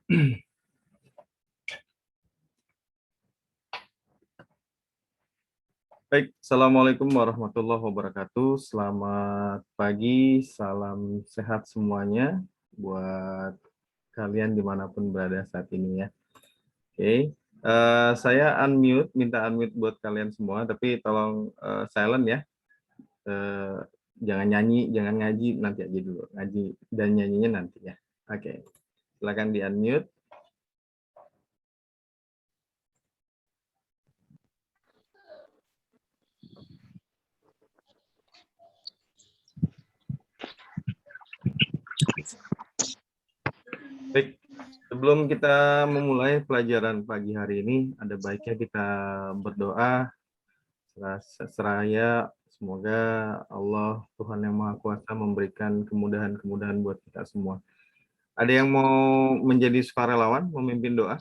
Baik, Assalamualaikum warahmatullahi wabarakatuh. Selamat pagi, salam sehat semuanya buat kalian dimanapun berada saat ini ya. Oke, saya minta unmute buat kalian semua, tapi tolong silent ya. Jangan nyanyi, jangan ngaji, nanti aja dulu. Ngaji dan nyanyinya nanti ya. Oke, silakan di unmute. Baik, sebelum kita memulai pelajaran pagi hari ini, ada baiknya kita berdoa seraya semoga Allah Tuhan Yang Maha Kuasa memberikan kemudahan-kemudahan buat kita semua. Ada yang mau menjadi sukarelawan, memimpin doa?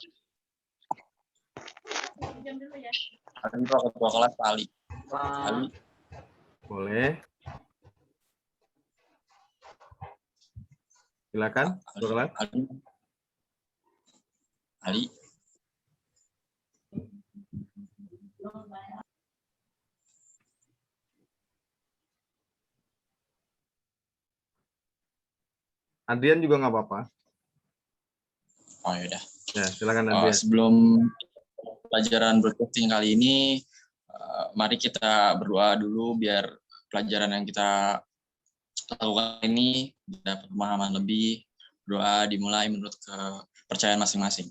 Ketua kelas Ali. Boleh. Silakan, ketua kelas. Ali. Adrian juga nggak apa-apa. Oh yaudah. Ya, silakan Adrian. Sebelum pelajaran broadcasting kali ini, mari kita berdoa dulu biar pelajaran yang kita lakukan ini dapat pemahaman lebih. Doa dimulai menurut kepercayaan masing-masing.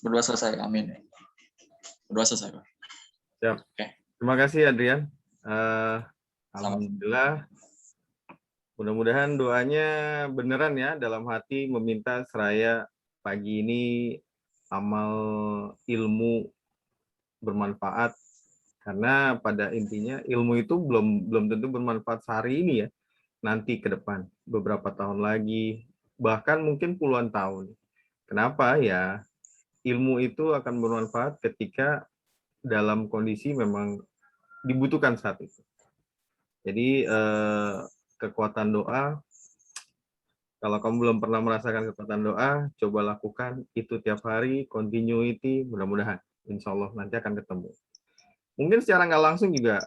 Berdoa selesai, amin. Berdoa selesai, Pak. Siap. Oke. Terima kasih Adrian. Alhamdulillah. Mudah-mudahan doanya beneran ya, dalam hati meminta seraya pagi ini amal ilmu bermanfaat, karena pada intinya ilmu itu belum tentu bermanfaat sehari ini ya, nanti ke depan beberapa tahun lagi, bahkan mungkin puluhan tahun. Kenapa ya? Ilmu itu akan bermanfaat ketika dalam kondisi memang dibutuhkan saat itu. Jadi kekuatan doa, kalau kamu belum pernah merasakan kekuatan doa, coba lakukan itu tiap hari, continuity, mudah-mudahan. Insya Allah nanti akan ketemu. Mungkin secara nggak langsung juga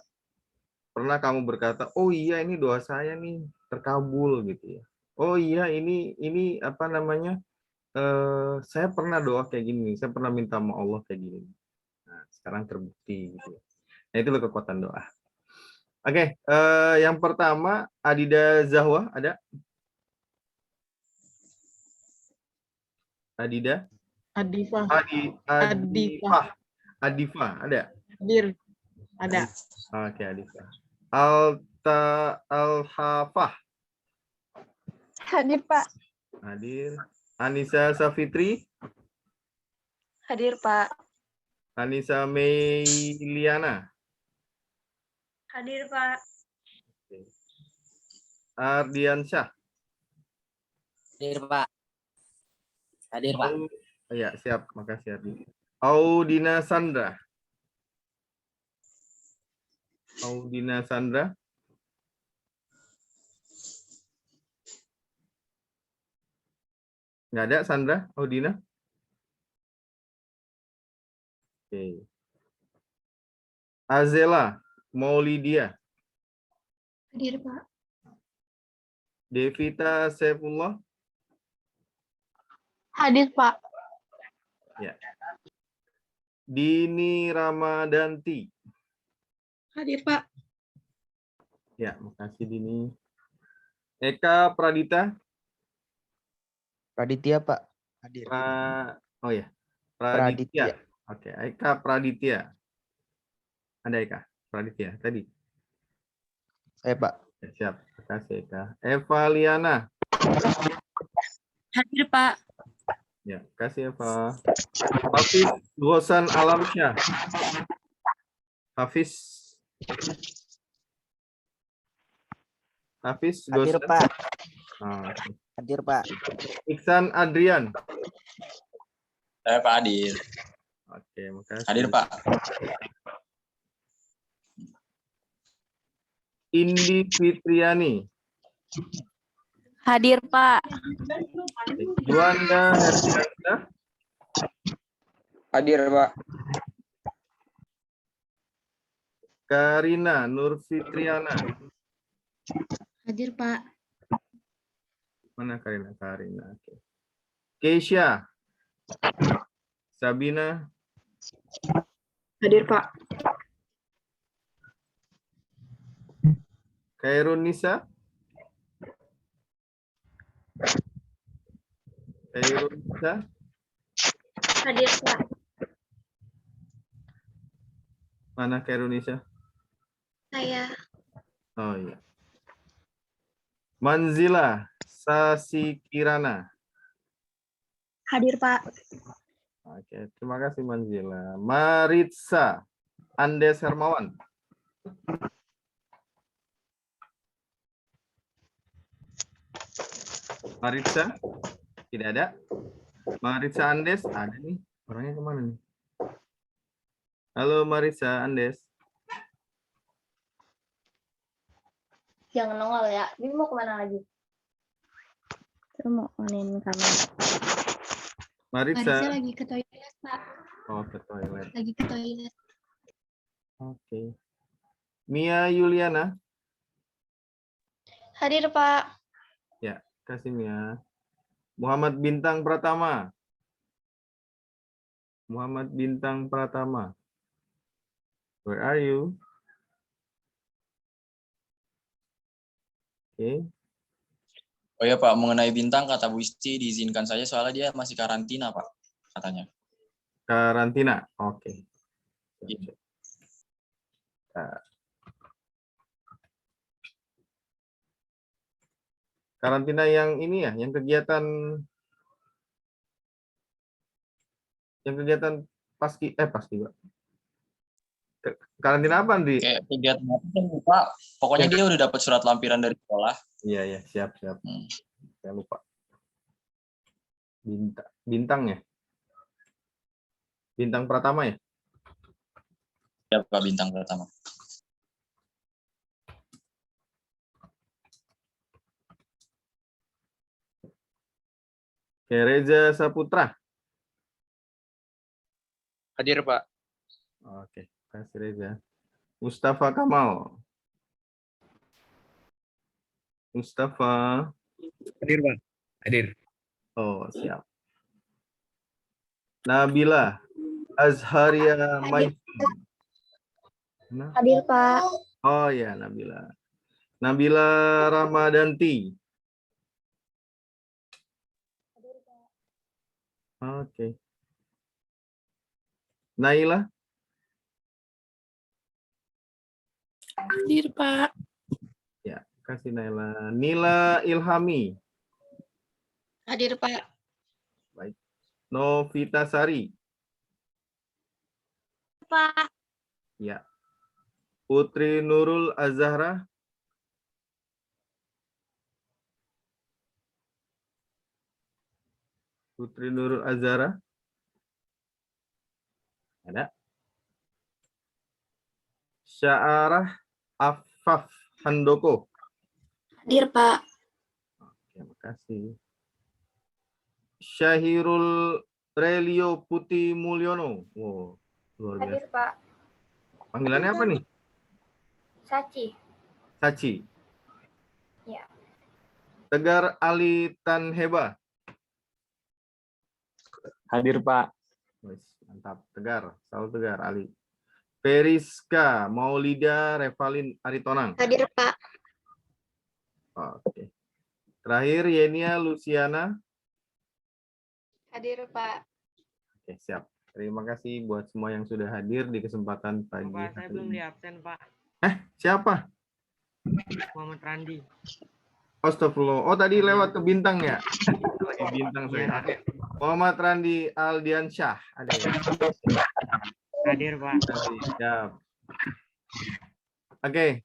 pernah kamu berkata, oh iya ini doa saya nih terkabul gitu ya. Oh iya ini apa namanya, saya pernah doa kayak gini, saya pernah minta sama Allah kayak gini. Nah, sekarang terbukti gitu ya. Nah, itu kekuatan doa. Oke, yang pertama Adida Zahwa ada? Adida? Adifah. Adifah ada? Hadir. Ada. Oke, Adifah. Alhafah. Hadir, Pak. Hadir. Anissa Safitri. Hadir, Pak. Anissa Meiliana. Hadir, Pak. Ardiansyah. Hadir, Pak. Hadir, Pak. Ya, siap. Makasih, Ardi. Audina Sandra. Audina Sandra. Nggak ada, Sandra? Audina? Oke. Azela Maulidia. Hadir, Pak. Devita Saifullah. Hadir, Pak. Ya. Dini Ramadanti. Hadir, Pak. Ya, makasih Dini. Eka Pradita. Praditya, Pak. Hadir. Oh ya, Praditya. Oke, Eka Praditya. Ada Eka Praditya tadi. Saya, Pak. Ya, siap, terima kasih Eka. Eva Liana. Hadir, Pak. Ya, kasih Eva. Hafiz Gosan Alamsyah. Hafiz Hadir, Gosan. Pak. Okay. Hadir, Pak. Iksan Adrian. Saya Pak Hadir. Oke, makasih. Hadir, Pak. Indi Fitriani. Hadir, Pak. Juanda Herdiansyah. Hadir, Pak. Karina Nur Fitriana. Hadir, Pak. Mana Karina? Karina. Oke. Keisha. Sabina. Hadir, Pak. Khairun Nisa. Khairun Nisa. Hadir, Pak. Mana Khairun Nisa? Saya. Oh iya. Manzila Sasi Kirana. Hadir, Pak. Oke, terima kasih Manzila. Maritza Andes Hermawan. Maritza? Tidak ada. Maritza Andes? Ada nih. Orangnya kemana nih? Halo Maritza Andes. Jangan nongol ya. Ini mau kemana lagi? Saya mau mainin kamera. Maritza. lagi ke toilet, Pak. Oh, ke toilet. Lagi ke toilet. Oke. Mia Yuliana. Hadir, Pak. Ya, kasih Mia. Muhammad Bintang Pratama. Muhammad Bintang Pratama. Where are you? Oke. Oh ya Pak, mengenai Bintang kata Bu Isti diizinkan saja soalnya dia masih karantina Pak, katanya. Karantina. Oke. Iya. Karantina yang ini ya, yang kegiatan paski Pak. Karantina apa nih? Kayak kegiatan apa kan Pak? Pokoknya dia udah dapat surat lampiran dari sekolah. Iya, siap. Saya lupa. Bintang ya? Bintang Pratama ya? Ya Pak, Bintang Pratama. Oke, Reza Saputra. Hadir, Pak. Oke, kasih Reza. Mustafa Kamal. Mustafa. Hadir, Pak. Hadir. Oh, siap. Nabila Azharia Maisun. Hadir, Pak. Oh ya, Nabila. Nabila Ramadanti. Oke. Naila. Hadir, Pak. Ya, kasih Naila. Nila Ilhami. Hadir, Pak. Baik. Novita Sari. Pak. Ya. Putri Nurul Azhara. Putri Nurul Azhara. Ada. Syarah Afaf Handoko. Hadir, Pak. Oke, makasih. Syahirul Relio Putih Mulyono. Wow, luar biasa. Hadir, Pak. Panggilannya apa nih? Saci. Saci. Ya. Tegar Ali Tanheba. Hadir, Pak. Wes, mantap. Tegar, selalu Tegar Ali. Periska Maulida Revalin Aritonang. Hadir, Pak. Oke. Terakhir Yenia Luciana. Hadir, Pak. Oke, siap. Terima kasih buat semua yang sudah hadir di kesempatan pagi Pak, saya hari belum ini. di absen, Pak. Siapa? Muhammad Randi. Astagfirullah. Oh, tadi lewat ke Bintang ya? Ke Bintang Iya, saya. Muhammad Randi Aldiansyah. Ada ya? Hadir, Pak. Siap. Oke,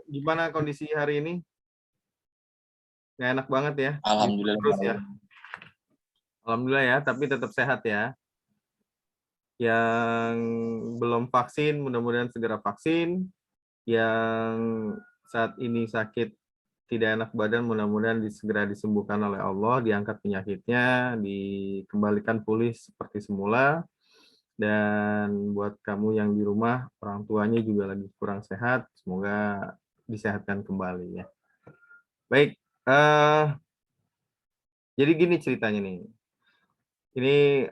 gimana kondisi hari ini? Nggak enak banget ya? Alhamdulillah. Terus ya? Alhamdulillah ya, tapi tetap sehat ya. Yang belum vaksin, mudah-mudahan segera vaksin. Yang saat ini sakit, tidak enak badan, mudah-mudahan segera disembuhkan oleh Allah, diangkat penyakitnya, dikembalikan pulih seperti semula. Dan buat kamu yang di rumah, orang tuanya juga lagi kurang sehat, semoga disehatkan kembali ya. Baik, jadi gini ceritanya nih. Ini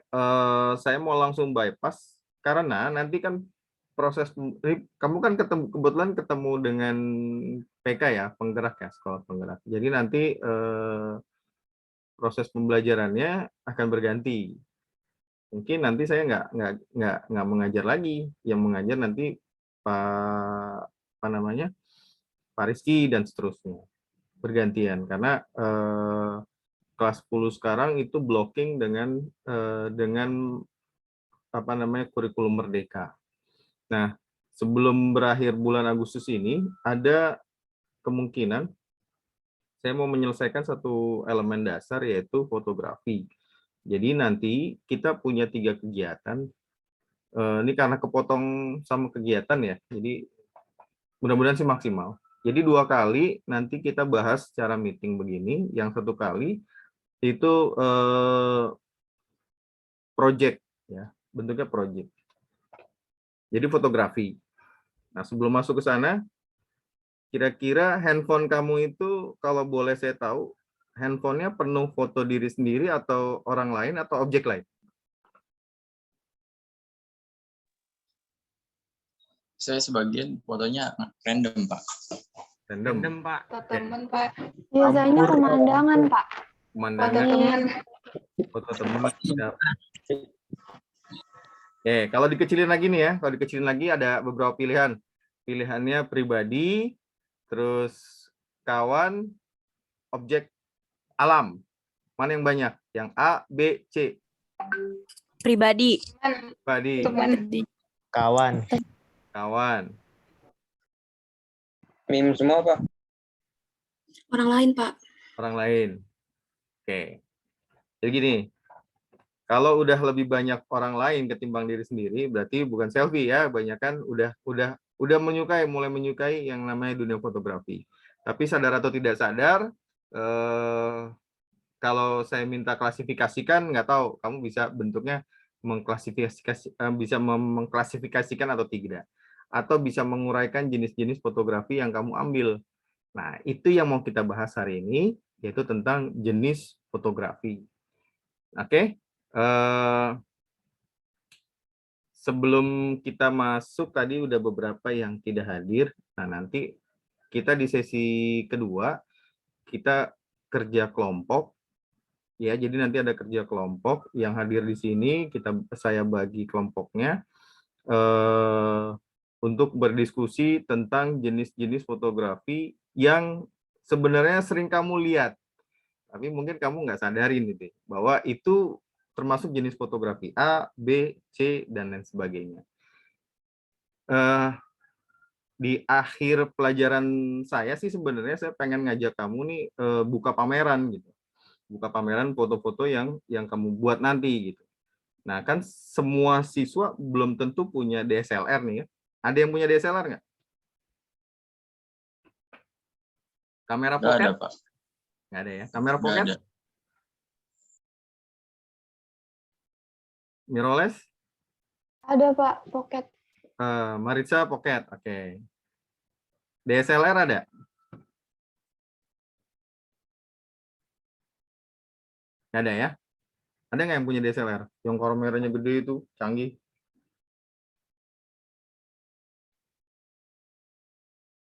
saya mau langsung bypass karena nanti kan proses ini kamu kan kebetulan ketemu dengan PK ya, penggerak ya, sekolah penggerak. Jadi nanti proses pembelajarannya akan berganti. Mungkin nanti saya nggak mengajar lagi, yang mengajar nanti Pak Rizky dan seterusnya bergantian karena kelas 10 sekarang itu blocking dengan kurikulum Merdeka. Nah, sebelum berakhir bulan Agustus ini ada kemungkinan saya mau menyelesaikan satu elemen dasar yaitu fotografi. Jadi nanti kita punya 3 kegiatan. Ini karena kepotong sama kegiatan ya, jadi mudah-mudahan sih maksimal. Jadi 2 kali nanti kita bahas secara meeting begini, yang 1 kali itu project ya, bentuknya project. Jadi fotografi. Nah, sebelum masuk ke sana, kira-kira handphone kamu itu kalau boleh saya tahu, handphonenya penuh foto diri sendiri atau orang lain atau objek lain? Saya sebagian fotonya random, Pak. Random. Random, Pak. Foto teman, Pak. Biasanya pemandangan, Pak. Pemandangan, foto teman. Oke, kalau dikecilin lagi nih ya, kalau dikecilin lagi ada beberapa pilihan. Pilihannya pribadi, terus kawan, objek, alam. Mana yang banyak? Yang A, B, C? Pribadi. Pribadi. Kawan. Kawan. Meme semua, Pak. Orang lain, Pak. Orang lain. Oke. Jadi gini, kalau udah lebih banyak orang lain ketimbang diri sendiri, berarti bukan selfie ya, banyak kan udah mulai menyukai yang namanya dunia fotografi. Tapi sadar atau tidak sadar, kalau saya minta klasifikasikan, nggak tahu kamu bisa bentuknya mengklasifikasikan atau tidak, atau bisa menguraikan jenis-jenis fotografi yang kamu ambil. Nah, itu yang mau kita bahas hari ini, yaitu tentang jenis fotografi. Oke, sebelum kita masuk tadi udah beberapa yang tidak hadir. Nah, nanti kita di sesi kedua kita kerja kelompok. Ya, jadi nanti ada kerja kelompok yang hadir di sini, saya bagi kelompoknya untuk berdiskusi tentang jenis-jenis fotografi yang sebenarnya sering kamu lihat, tapi mungkin kamu nggak sadarin gitu, bahwa itu termasuk jenis fotografi A, B, C, dan lain sebagainya. Di akhir pelajaran saya sih sebenarnya saya pengen ngajak kamu nih buka pameran gitu. Buka pameran foto-foto yang kamu buat nanti gitu. Nah, kan semua siswa belum tentu punya DSLR nih ya. Ada yang punya DSLR nggak? Kamera pocket? Nggak ada, Pak. Nggak ada ya. Kamera Nggak pocket? ada. Mirrorless? Ada, Pak, pocket. Maritza pocket, oke. DSLR ada? Nggak ada ya? Ada nggak yang punya DSLR? Yang kameranya gede itu, canggih?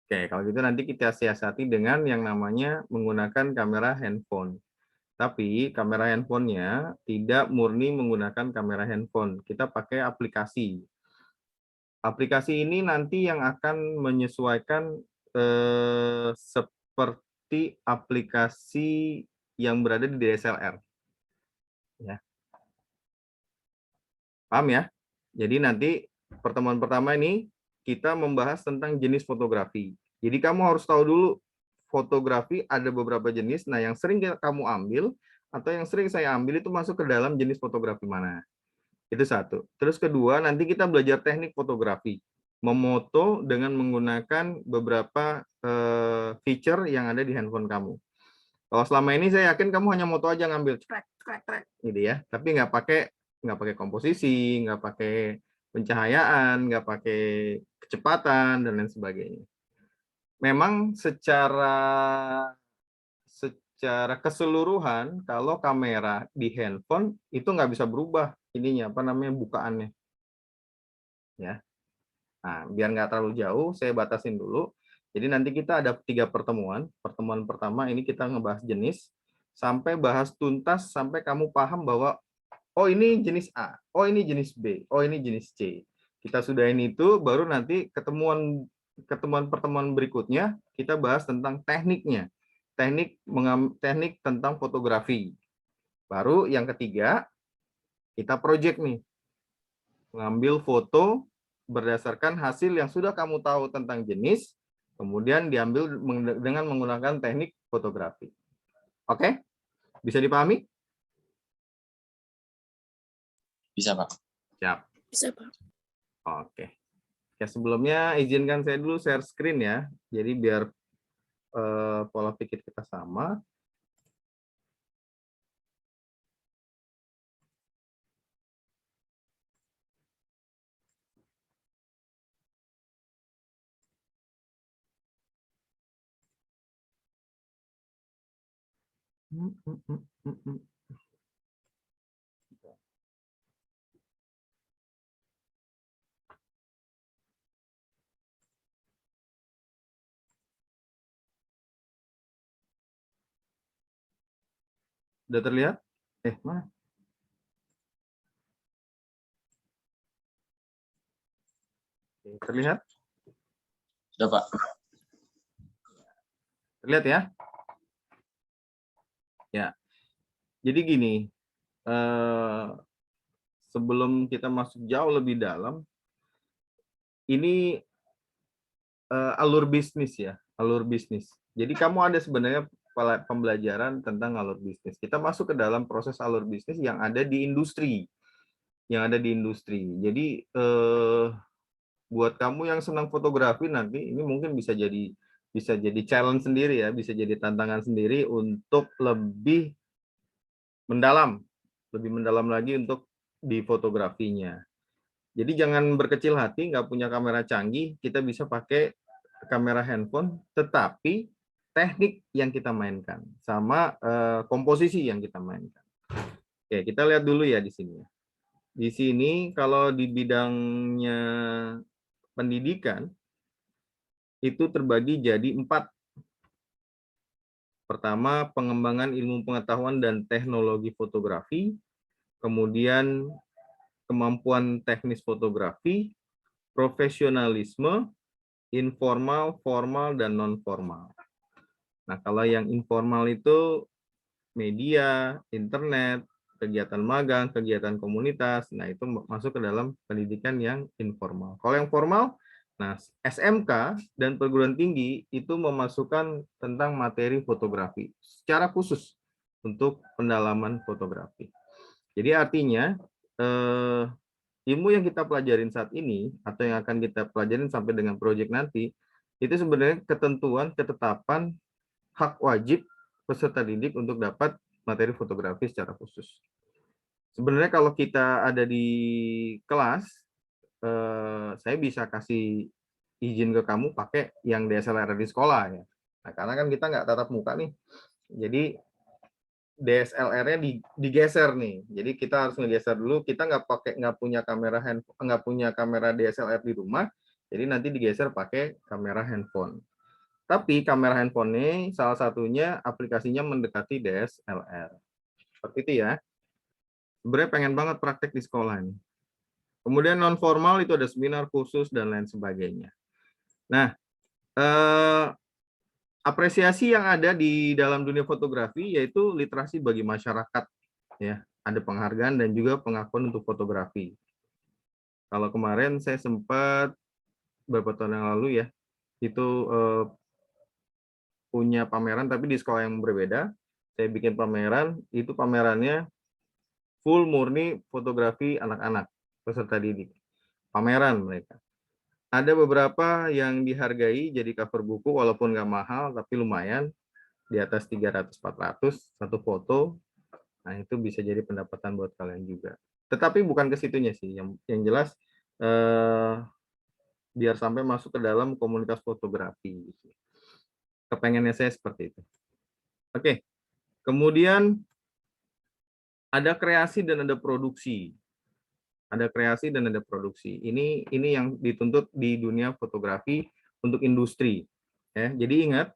Oke, kalau gitu nanti kita siasati dengan yang namanya menggunakan kamera handphone. Tapi kamera handphonenya tidak murni menggunakan kamera handphone. Kita pakai aplikasi. Aplikasi ini nanti yang akan menyesuaikan seperti aplikasi yang berada di DSLR. Ya. Paham ya? Jadi nanti pertemuan pertama ini kita membahas tentang jenis fotografi. Jadi kamu harus tahu dulu fotografi ada beberapa jenis. Nah, yang sering kamu ambil atau yang sering saya ambil itu masuk ke dalam jenis fotografi mana. Itu satu. Terus kedua, nanti kita belajar teknik fotografi. Memoto dengan menggunakan beberapa feature yang ada di handphone kamu. Kalau selama ini saya yakin kamu hanya moto aja ngambil trek gitu ya, tapi nggak pakai komposisi, nggak pakai pencahayaan, nggak pakai kecepatan dan lain sebagainya. Memang secara keseluruhan kalau kamera di handphone itu nggak bisa berubah ininya apa namanya bukaannya, ya. Nah, biar nggak terlalu jauh, saya batasin dulu. Jadi nanti kita ada 3 pertemuan. Pertemuan pertama ini kita ngebahas jenis, sampai bahas tuntas, sampai kamu paham bahwa, oh ini jenis A, oh ini jenis B, oh ini jenis C. Kita sudahin itu, baru nanti pertemuan berikutnya, kita bahas tentang tekniknya. Teknik tentang fotografi. Baru yang ketiga, kita project nih. Mengambil foto berdasarkan hasil yang sudah kamu tahu tentang jenis, kemudian diambil dengan menggunakan teknik fotografi. Oke? Bisa dipahami? Bisa, Pak. Siap. Bisa, Pak. Oke. Ya, sebelumnya izinkan saya dulu share screen ya. Jadi biar pola pikir kita sama. Sudah terlihat? Mana? Terlihat? Sudah, Pak. Terlihat ya? Ya. Jadi gini, sebelum kita masuk jauh lebih dalam, ini alur bisnis ya, alur bisnis. Jadi kamu ada sebenarnya pembelajaran tentang alur bisnis. Kita masuk ke dalam proses alur bisnis yang ada di industri. Jadi buat kamu yang senang fotografi nanti ini mungkin bisa jadi challenge sendiri ya, bisa jadi tantangan sendiri untuk lebih mendalam lagi untuk di fotografinya. Jadi jangan berkecil hati, nggak punya kamera canggih, kita bisa pakai kamera handphone, tetapi teknik yang kita mainkan sama komposisi yang kita mainkan. Oke, kita lihat dulu ya di sini. Di sini kalau di bidangnya pendidikan itu terbagi jadi 4. Pertama, pengembangan ilmu pengetahuan dan teknologi fotografi, kemudian kemampuan teknis fotografi, profesionalisme, informal, formal, dan non-formal. Nah, kalau yang informal itu media, internet, kegiatan magang, kegiatan komunitas, nah itu masuk ke dalam pendidikan yang informal. Kalau yang formal, nah SMK dan perguruan tinggi itu memasukkan tentang materi fotografi secara khusus untuk pendalaman fotografi. Jadi artinya ilmu yang kita pelajarin saat ini atau yang akan kita pelajarin sampai dengan proyek nanti itu sebenarnya ketetapan hak wajib peserta didik untuk dapat materi fotografi secara khusus. Sebenarnya kalau kita ada di kelas, saya bisa kasih izin ke kamu pakai yang DSLR di sekolah ya. Nah, karena kan kita nggak tatap muka nih, jadi DSLR-nya digeser nih. Jadi kita harus ngegeser dulu. Kita nggak punya kamera DSLR di rumah. Jadi nanti digeser pakai kamera handphone. Tapi kamera handphone ini salah satunya aplikasinya mendekati DSLR. Seperti itu ya. Sebenarnya pengen banget praktek di sekolah nih. Kemudian non formal itu ada seminar khusus dan lain sebagainya. Nah, apresiasi yang ada di dalam dunia fotografi yaitu literasi bagi masyarakat ya, ada penghargaan dan juga pengakuan untuk fotografi. Kalau kemarin saya sempat beberapa tahun yang lalu ya, itu punya pameran tapi di sekolah yang berbeda. Saya bikin pameran, itu pamerannya full murni fotografi anak-anak peserta didik. Pameran mereka. Ada beberapa yang dihargai jadi cover buku walaupun nggak mahal tapi lumayan di atas 300-400 satu foto. Nah, itu bisa jadi pendapatan buat kalian juga. Tetapi bukan ke situnya sih. Yang jelas biar sampai masuk ke dalam komunitas fotografi. Kepengennya saya seperti itu. Oke. Kemudian ada kreasi dan ada produksi. Ada kreasi dan ada produksi. Ini yang dituntut di dunia fotografi untuk industri. Ya, jadi ingat,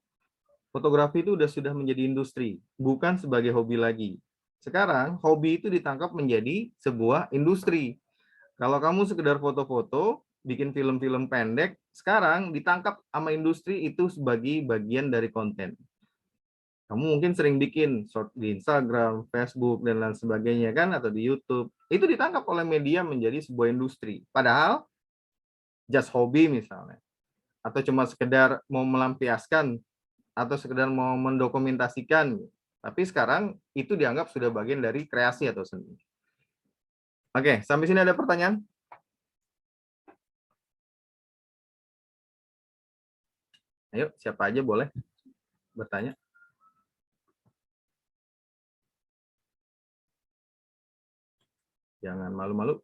fotografi itu sudah menjadi industri, bukan sebagai hobi lagi. Sekarang hobi itu ditangkap menjadi sebuah industri. Kalau kamu sekedar foto-foto, bikin film-film pendek, sekarang ditangkap sama industri itu sebagai bagian dari konten. Kamu mungkin sering bikin short di Instagram, Facebook, dan lain sebagainya kan, atau di YouTube. Itu ditangkap oleh media menjadi sebuah industri. Padahal just hobi misalnya. Atau cuma sekedar mau melampiaskan, atau sekedar mau mendokumentasikan. Tapi sekarang itu dianggap sudah bagian dari kreasi atau seni. Oke, sampai sini ada pertanyaan? Ayo, siapa aja boleh bertanya. Jangan malu-malu.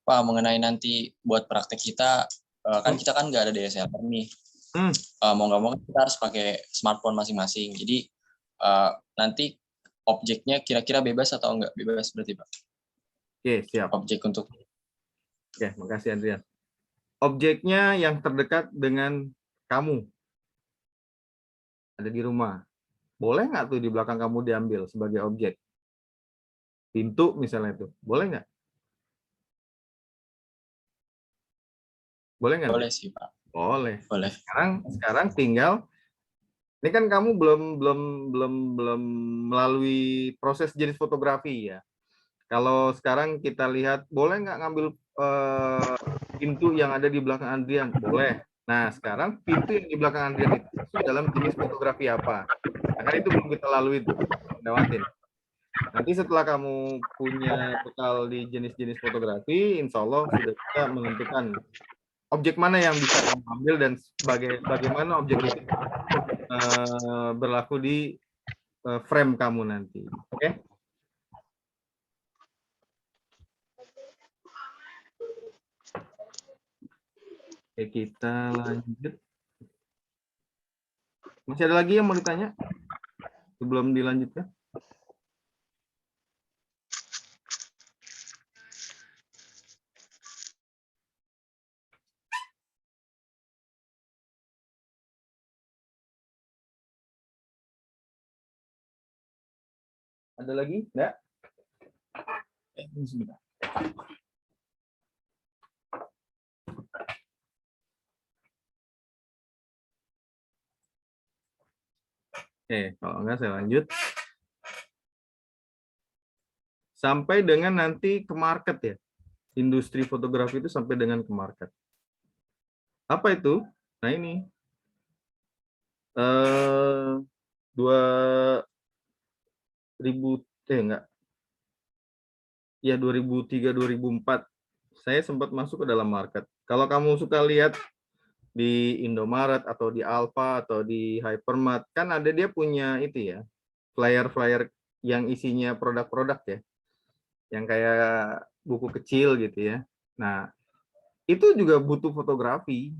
Pak, mengenai nanti buat praktek kita, kan kita kan nggak ada DSLR nih. Mau nggak mau kita harus pakai smartphone masing-masing. Jadi nanti objeknya kira-kira bebas atau nggak bebas berarti, Pak? Oke, siap. Objek untuk... Oke, makasih Andrian. Objeknya yang terdekat dengan kamu. Ada di rumah. Boleh nggak tuh di belakang kamu diambil sebagai objek? Pintu misalnya itu. Boleh nggak? Boleh nggak? Boleh sih, Pak. Boleh. Boleh. Sekarang tinggal, ini kan kamu belum melalui proses jenis fotografi ya. Kalau sekarang kita lihat, boleh nggak ngambil pintu yang ada di belakang Andrian? Boleh. Nah, sekarang pintu yang di belakang Andrian itu dalam jenis fotografi apa? Nah, kan itu belum kita lalui itu, lewatin. Nanti setelah kamu punya bekal di jenis-jenis fotografi, insya Allah sudah bisa menentukan objek mana yang bisa kamu ambil dan bagaimana objek itu berlaku di frame kamu nanti. Oke? Oke, kita lanjut. Masih ada lagi yang mau ditanya sebelum dilanjutkan? Ada lagi? Enggak? Sebentar. Oke, kalau enggak saya lanjut. Sampai dengan nanti ke market ya. Industri fotografi itu sampai dengan ke market. Apa itu? Nah ini. 2003-2004 saya sempat masuk ke dalam market. Kalau kamu suka lihat di Indomaret atau di Alfa atau di Hypermart, kan ada dia punya itu ya, flyer-flyer yang isinya produk-produk ya, yang kayak buku kecil gitu ya. Nah, itu juga butuh fotografi.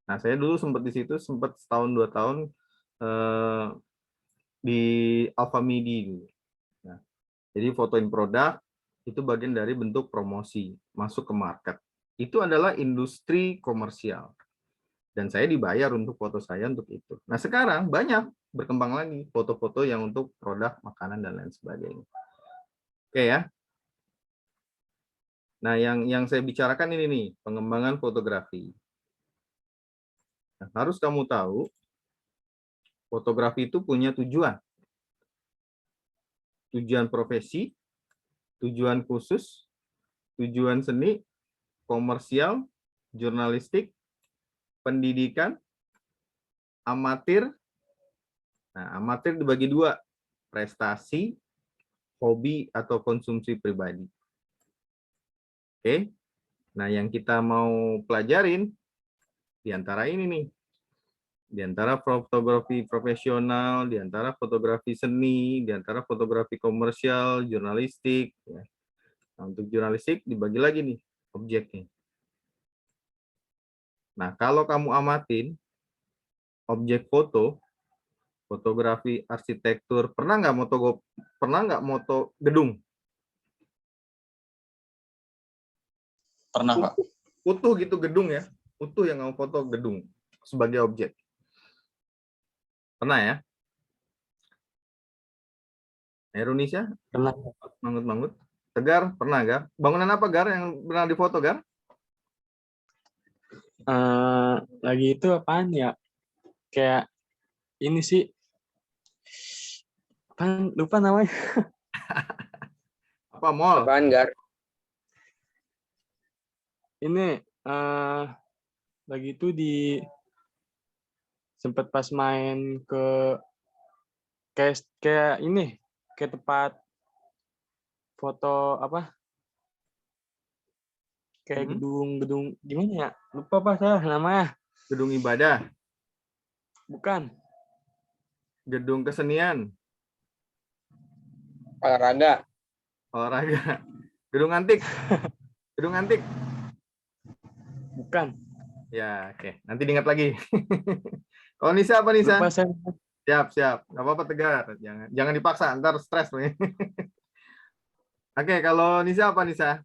Nah, saya dulu sempat di situ, sempat setahun 2 tahun di Alfamidi dulu. Nah, jadi fotoin produk itu bagian dari bentuk promosi masuk ke market. Itu adalah industri komersial. Dan saya dibayar untuk foto saya untuk itu. Nah, sekarang banyak berkembang lagi foto-foto yang untuk produk makanan dan lain sebagainya. Oke ya. Nah, yang saya bicarakan ini nih, pengembangan fotografi. Nah, harus kamu tahu, fotografi itu punya tujuan. Tujuan profesi, tujuan khusus, tujuan seni, komersial, jurnalistik, pendidikan, amatir. Nah, amatir dibagi dua, prestasi, hobi, atau konsumsi pribadi. Oke, nah yang kita mau pelajarin di antara ini nih, di antara fotografi profesional, di antara fotografi seni, di antara fotografi komersial, jurnalistik. Ya. Nah, untuk jurnalistik dibagi lagi nih objeknya. Nah, kalau kamu amatin objek foto, fotografi arsitektur, pernah nggak moto gedung? Pernah, Pak. Utuh gitu gedung ya, utuh yang kamu foto gedung sebagai objek. Pernah ya? Indonesia? Pernah. Manggut-manggut. Tegar, pernah Gar? Bangunan apa Gar yang pernah difoto Gar? Lagi itu apaan ya? Kayak ini sih. Apaan? Lupa namanya. Apa mall? Apaan, Gar? Ini lagi itu di sempat pas main ke kayak ini, kayak tempat foto apa? Kayak gedung gimana ya? Lupa Pak saya namanya. Gedung ibadah, Bukan. gedung kesenian, Olahraga. olahraga, gedung antik, gedung antik. Bukan. Ya, oke. Nanti diingat lagi. Kalau Nisa apa Nisa? Lupa saya. Siap. Nggak apa-apa Tegar. Jangan dipaksa, ntar stres nih. Oke, kalau Nisa apa Nisa?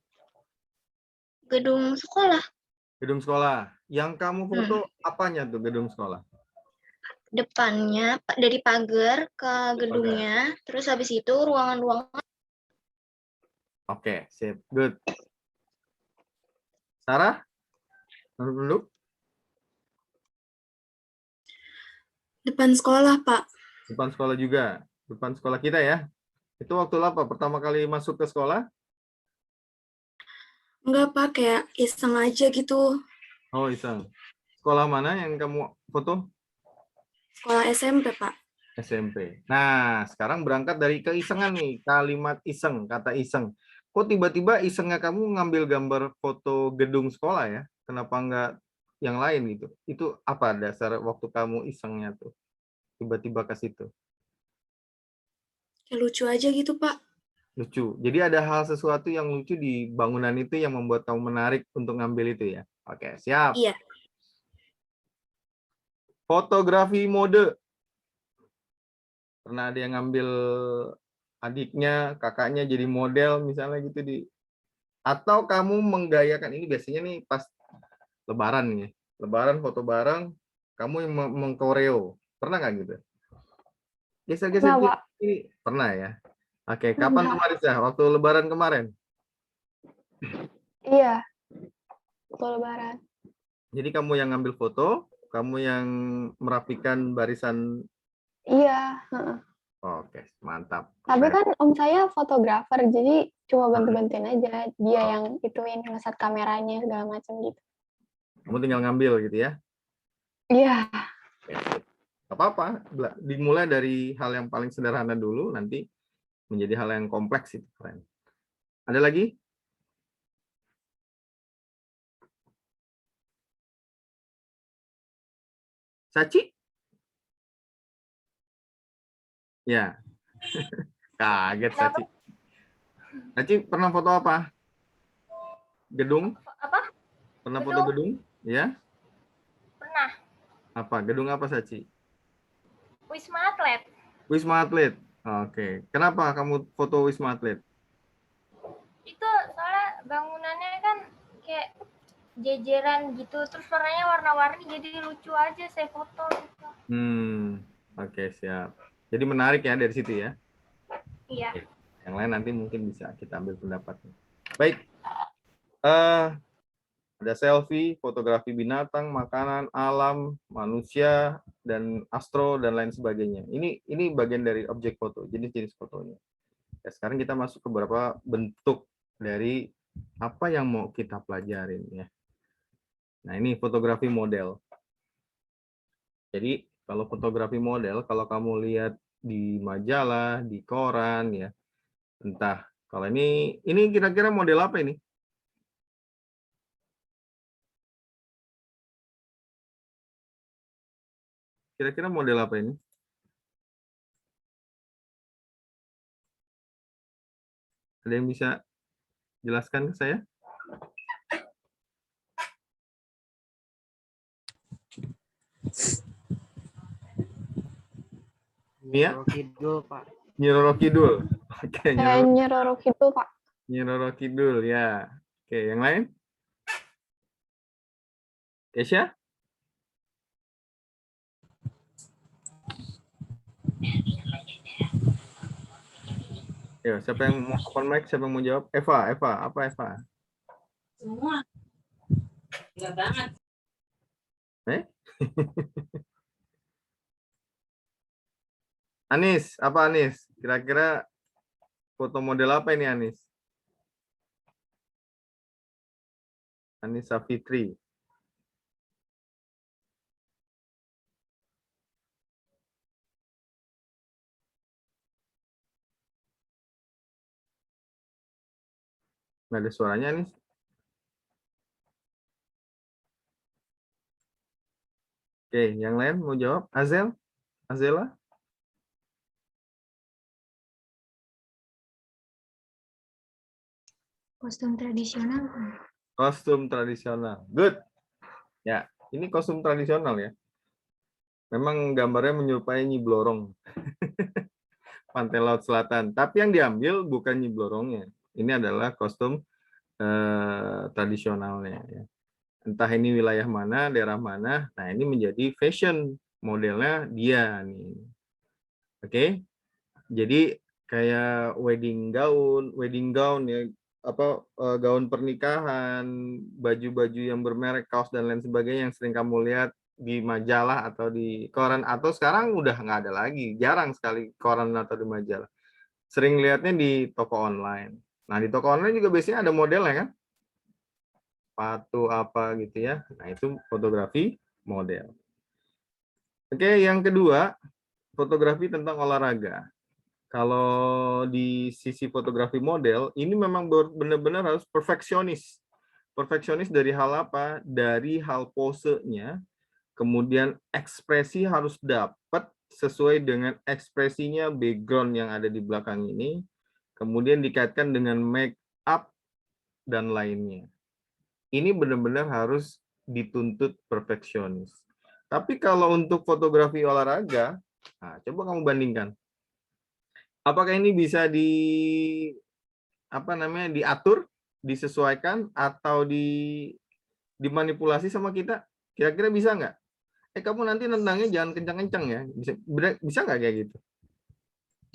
Gedung sekolah. Gedung sekolah. Yang kamu foto apanya tuh gedung sekolah? Depannya dari pagar ke gedungnya, terus habis itu ruangan-ruangan. Oke, sip. Good. Sarah? Dulu? Depan sekolah, Pak. Depan sekolah juga. Depan sekolah kita ya. Itu waktu apa? Pertama kali masuk ke sekolah? Enggak, Pak. Kayak iseng aja gitu. Oh, iseng. Sekolah mana yang kamu foto? Sekolah SMP, Pak. SMP. Nah, sekarang berangkat dari keisengan nih. Kalimat iseng, kata iseng. Kok tiba-tiba isengnya kamu ngambil gambar foto gedung sekolah ya? Kenapa enggak yang lain gitu? Itu apa dasar waktu kamu isengnya tuh? Tiba-tiba ke situ. Kayak lucu aja gitu, Pak. Lucu. Jadi ada hal sesuatu yang lucu di bangunan itu yang membuat kamu menarik untuk ngambil itu ya? Oke, siap. Iya. Fotografi mode. Pernah ada yang ngambil adiknya, kakaknya jadi model misalnya gitu di, atau kamu menggayakan ini biasanya nih pas lebaran nih. Lebaran foto bareng, kamu yang mengkoreo. Pernah nggak gitu? Geser-geser Pernah, Pak. ini pernah ya? Oke, kapan tuh Marisa? Waktu lebaran kemarin? Iya. Waktu lebaran. Jadi kamu yang ngambil foto, kamu yang merapikan barisan. Iya. Oke, mantap. Tapi kan om saya fotografer, jadi cuma bantu-bantuin aja. Dia yang ituin, ngeset kameranya, segala macam gitu. Kamu tinggal ngambil gitu ya? Iya. Oke, sip. Gak apa-apa, dimulai dari hal yang paling sederhana dulu, nanti menjadi hal yang kompleks itu keren. Ada lagi? Saci? Ya. Kaget Saci. Saci pernah foto apa? Gedung? Apa? Pernah foto gedung? Ya? Pernah. Apa? Gedung apa Saci? Wisma Atlet. Wisma Atlet. Oke. Kenapa kamu foto Wisma Atlet? Itu soalnya bangunannya kan kayak jejeran gitu, terus warnanya warna-warni, jadi lucu aja saya foto gitu. Oke, siap. Jadi menarik ya dari situ ya? Iya. Yang lain nanti mungkin bisa kita ambil pendapatnya. Baik. Ada selfie, fotografi binatang, makanan, alam, manusia, dan astro, dan lain sebagainya. Ini bagian dari objek foto, jenis-jenis fotonya. Ya, sekarang kita masuk ke beberapa bentuk dari apa yang mau kita pelajarin ya. Nah, ini fotografi model. Jadi kalau fotografi model, kalau kamu lihat di majalah, di koran ya, entah kalau ini kira-kira model apa ini? Kira-kira model apa ini? Ada yang bisa jelaskan ke saya? Ini ya, Roro Kidul, Pak. Nyi Roro Kidul. Oke, Nyi Roro Kidul, Pak. Nyi Roro Kidul ya. Oke, yang lain? Kesha? Ya, siapa yang mau open mic? Siapa yang mau jawab? Eva, apa Eva? Semua. Enggak banget. Anis, apa Anis? Kira-kira foto model apa ini Anis? Anis Safitri. Nggak ada suaranya Anis. Oke, yang lain mau jawab? Azel? Azela? Kostum tradisional. Kostum tradisional. Good. Ya, ini kostum tradisional ya. Memang gambarnya menyerupai Nyi Blorong. Pantai Laut Selatan. Tapi yang diambil bukan Nyi Blorongnya. Ini adalah kostum tradisionalnya. Ya. Entah ini wilayah mana, daerah mana. Nah, ini menjadi fashion modelnya dia nih. Oke. Jadi kayak wedding gown ya, apa gaun pernikahan, baju-baju yang bermerek, kaos dan lain sebagainya yang sering kamu lihat di majalah atau di koran, atau sekarang udah nggak ada lagi, jarang sekali koran atau di majalah. Sering lihatnya di toko online. Nah, di toko online juga biasanya ada modelnya kan? Sepatu apa gitu ya. Nah, itu fotografi model. Oke, yang kedua, fotografi tentang olahraga. Kalau di sisi fotografi model, ini memang benar-benar harus perfeksionis. Perfeksionis dari hal apa? Dari hal posenya, kemudian ekspresi harus dapat sesuai dengan ekspresinya background yang ada di belakang ini, kemudian dikaitkan dengan make up dan lainnya. Ini benar-benar harus dituntut perfeksionis. Tapi kalau untuk fotografi olahraga, nah, coba kamu bandingkan. Apakah ini bisa diatur, disesuaikan, atau dimanipulasi sama kita? Kira-kira bisa nggak? Kamu nanti nendangnya jangan kencang-kencang ya. Bisa nggak kayak gitu?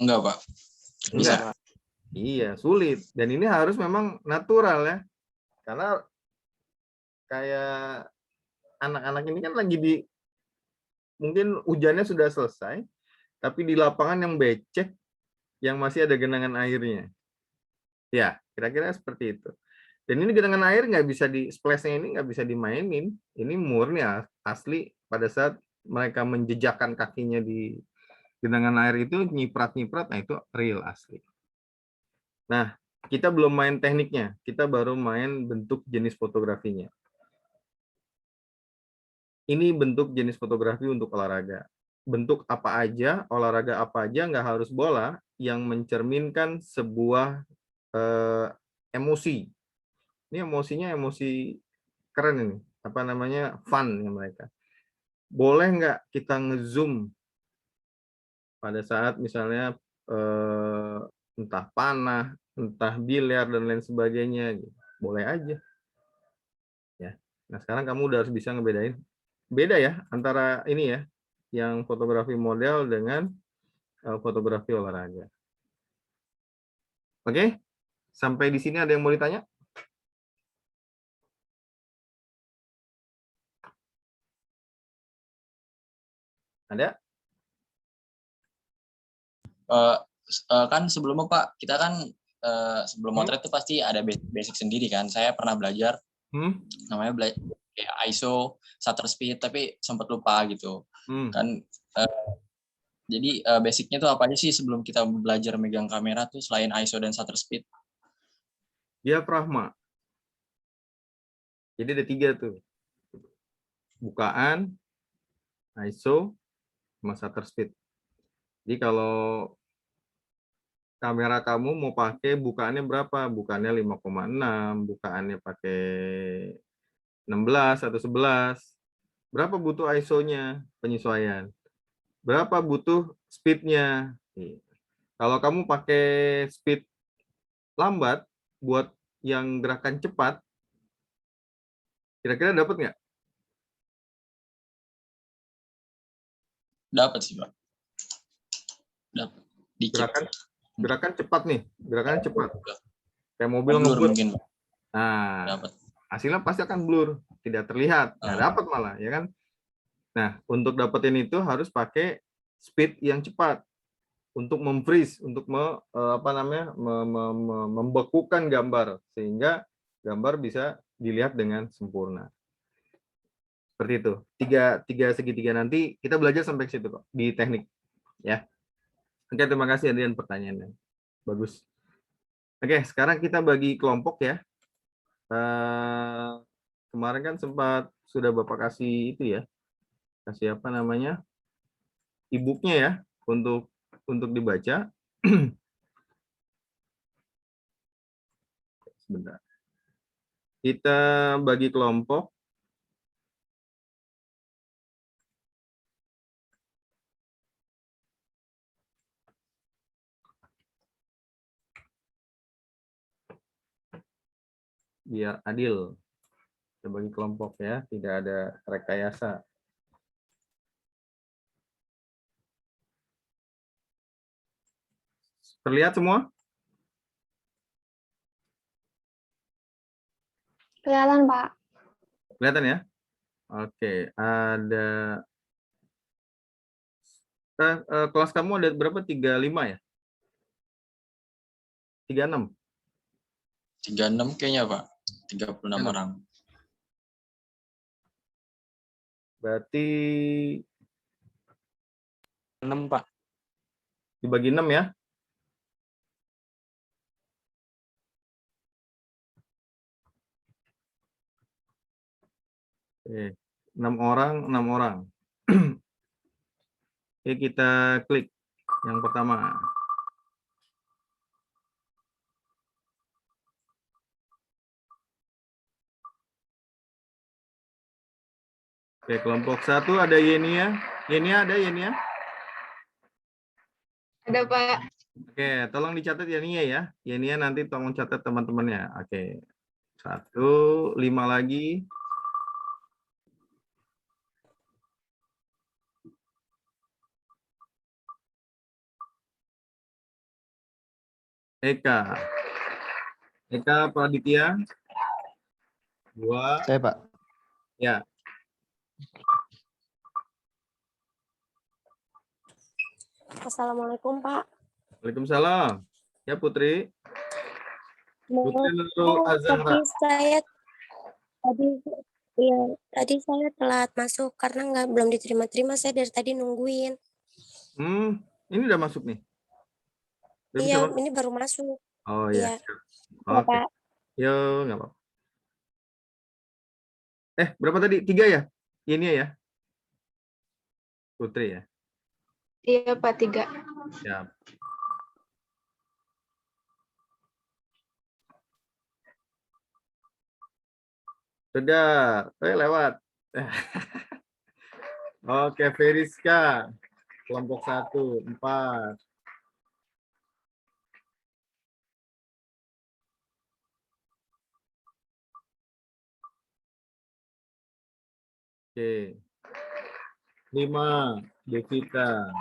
Enggak, Pak. Bisa. Enggak. Iya, sulit. Dan ini harus memang natural ya. Karena kayak anak-anak ini kan lagi mungkin hujannya sudah selesai, tapi di lapangan yang becek, yang masih ada genangan airnya. Ya, kira-kira seperti itu. Dan ini genangan air nggak bisa splashnya ini nggak bisa dimainin. Ini murni asli pada saat mereka menjejakkan kakinya di genangan air itu, nyiprat-nyiprat, nah itu real asli. Nah, kita belum main tekniknya, kita baru main bentuk jenis fotografinya. Ini bentuk jenis fotografi untuk olahraga. Bentuk apa aja, olahraga apa aja, nggak harus bola, yang mencerminkan sebuah emosi. Ini emosinya emosi keren ini, apa namanya, fun ya mereka. Boleh nggak kita ngezoom pada saat misalnya entah panah, entah biliar dan lain sebagainya, boleh aja. Ya. Nah sekarang kamu udah harus bisa ngebedain. Beda ya antara ini ya, yang fotografi model dengan fotografi olahraga. Oke, sampai di sini ada yang mau ditanya? Ada? Kan sebelumnya Pak, kita kan sebelum motret itu pasti ada basic sendiri kan. Saya pernah belajar namanya kayak ISO, shutter speed, tapi sempat lupa gitu. Kan jadi basicnya tuh apa aja sih sebelum kita belajar megang kamera tuh selain ISO dan shutter speed? Diafragma. Jadi ada 3 tuh. Bukaan, ISO, sama shutter speed. Jadi kalau kamera kamu mau pakai bukaannya berapa? Bukaannya 5,6, bukaannya pakai 16 atau 11. Berapa butuh ISO-nya? Penyesuaian. Berapa butuh speed-nya? Kalau kamu pakai speed lambat buat yang gerakan cepat, kira-kira dapat nggak? Dapat sih, Pak. Dapat. Dikit. Gerakan cepat nih, gerakan cepat. Kayak mobil Blur ngebut. mungkin, Pak. Nah, Dapat. hasilnya pasti akan blur, tidak terlihat. Nggak dapat malah, ya kan? Nah, untuk dapetin itu harus pakai speed yang cepat untuk memfreeze, untuk membekukan gambar sehingga gambar bisa dilihat dengan sempurna. Seperti itu. Tiga segitiga nanti kita belajar sampai ke situ kok di teknik, ya. Oke, terima kasih Adrian pertanyaannya. Bagus. Oke, sekarang kita bagi kelompok ya. Kemarin kan sempat sudah Bapak kasih itu ya. Kasih apa namanya? E-book-nya ya untuk dibaca. Sebentar. Kita bagi kelompok. Biar adil. Kita bagi kelompok ya, tidak ada rekayasa. Terlihat semua? Kelihatan, Pak. Kelihatan ya? Oke, ada kelas kamu ada berapa? 35 ya? 36? 36 kayaknya, Pak. 36 orang. Berarti 6, Pak. dibagi 6 ya? Oke, 6 orang, 6 orang. Oke, kita klik yang pertama. Oke, kelompok 1 ada Yenia. Yenia ada Yenia? Ada, Pak. Oke, tolong dicatat Yenia ya. Yenia nanti tolong catat teman-temannya. Oke. 1, 5 lagi. Eka. Eka Praditya. 2. Saya, Pak. Ya. Assalamualaikum, Pak. Waalaikumsalam. Ya, Putri. Putri Nurul Azahra. Tadi saya telat masuk karena belum diterima-terima. Saya dari tadi nungguin. Ini udah masuk nih. Udah Iya, bisa masuk? ini baru masuk. Oh iya. Iya, Oke. Pak. Yo, nggak apa-apa. Berapa tadi? 3 ya? Ini ya? Putri ya? Iya, Pak, 3. Siap. Sudah. Lewat. Oke, Feriska. Kelompok 1, 4. Oke. 5, Devita.